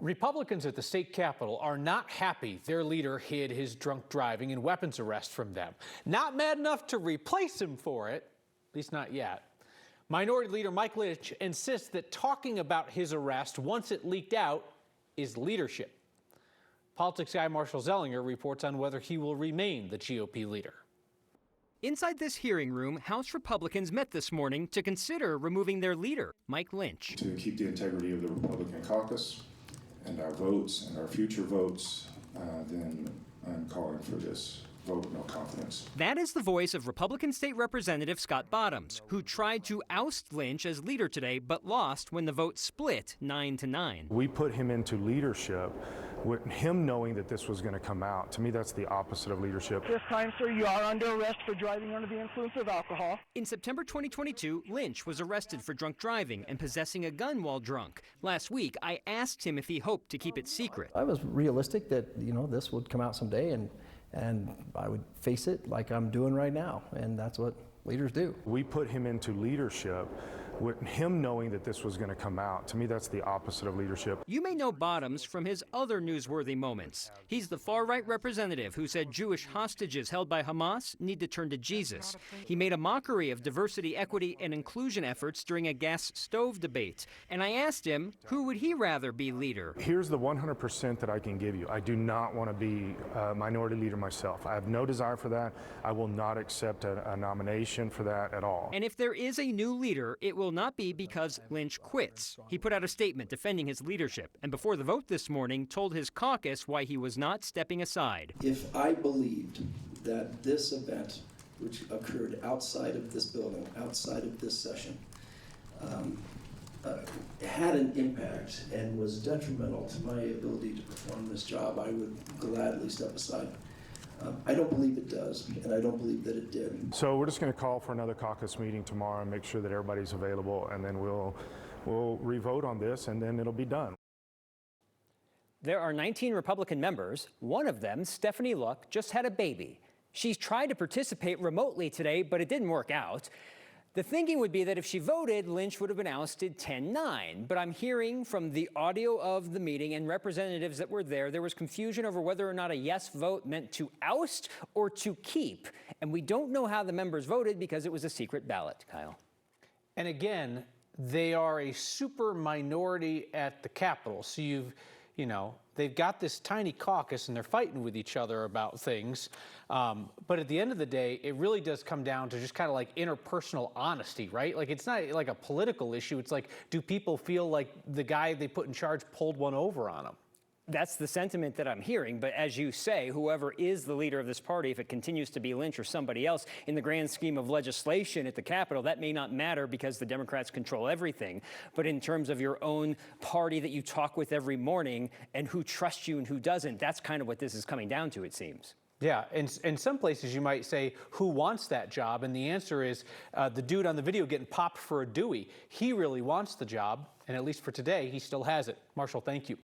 Republicans at the state capitol are not happy their leader hid his drunk driving and weapons arrest from them. Not mad enough to replace him for it, at least not yet. Minority Leader Mike Lynch insists that talking about his arrest once it leaked out is leadership. Politics guy Marshall Zellinger reports on whether he will remain the GOP leader. Inside this hearing room, House Republicans met this morning to consider removing their leader, Mike Lynch. To keep the integrity of the Republican caucus and our votes and our future votes, then I'm calling for this vote of no confidence. That is the voice of Republican State Representative Scott Bottoms, who tried to oust Lynch as leader today, but lost when the vote split 9-9. We put him into leadership with him knowing that this was going to come out. To me, that's the opposite of leadership. This time, sir, you are under arrest for driving under the influence of alcohol. In September 2022, Lynch was arrested for drunk driving and possessing a gun while drunk. Last week, I asked him if he hoped to keep it secret. I was realistic that, this would come out someday and I would face it like I'm doing right now, and that's what leaders do. We put him into leadership with him knowing that this was going to come out. To me, that's the opposite of leadership. You may know Bottoms from his other newsworthy moments. He's the far-right representative who said Jewish hostages held by Hamas need to turn to Jesus. He made a mockery of diversity, equity, and inclusion efforts during a gas stove debate. And I asked him, who would he rather be leader? Here's the 100% that I can give you. I do not want to be a minority leader myself. I have no desire for that. I will not accept a nomination for that at all. And if there is a new leader, it will not be because Lynch quits. He put out a statement defending his leadership, and before the vote this morning, told his caucus why he was not stepping aside. If I believed that this event, which occurred outside of this building, outside of this session, had an impact and was detrimental to my ability to perform this job, I would gladly step aside. I don't believe it does, and I don't believe that it did. So we're just going to call for another caucus meeting tomorrow and make sure that everybody's available, and then we'll re-vote on this, and then it'll be done. There are 19 Republican members. One of them, Stephanie Luck, just had a baby. She's tried to participate remotely today, but it didn't work out. The thinking would be that if she voted, Lynch would have been ousted 10-9. But I'm hearing from the audio of the meeting and representatives that were there was confusion over whether or not a yes vote meant to oust or to keep. And we don't know how the members voted because it was a secret ballot, Kyle. And again, they are a super minority at the Capitol. So they've got this tiny caucus and they're fighting with each other about things. But at the end of the day, it really does come down to just kind of like interpersonal honesty, right? Like, it's not like a political issue. It's like, do people feel like the guy they put in charge pulled one over on them? That's the sentiment that I'm hearing. But as you say, whoever is the leader of this party, if it continues to be Lynch or somebody else, in the grand scheme of legislation at the Capitol, that may not matter because the Democrats control everything. But in terms of your own party that you talk with every morning and who trusts you and who doesn't, that's kind of what this is coming down to, it seems. Yeah, and in some places you might say, who wants that job? And the answer is the dude on the video getting popped for a Dewey. He really wants the job, and at least for today, he still has it. Marshall, thank you.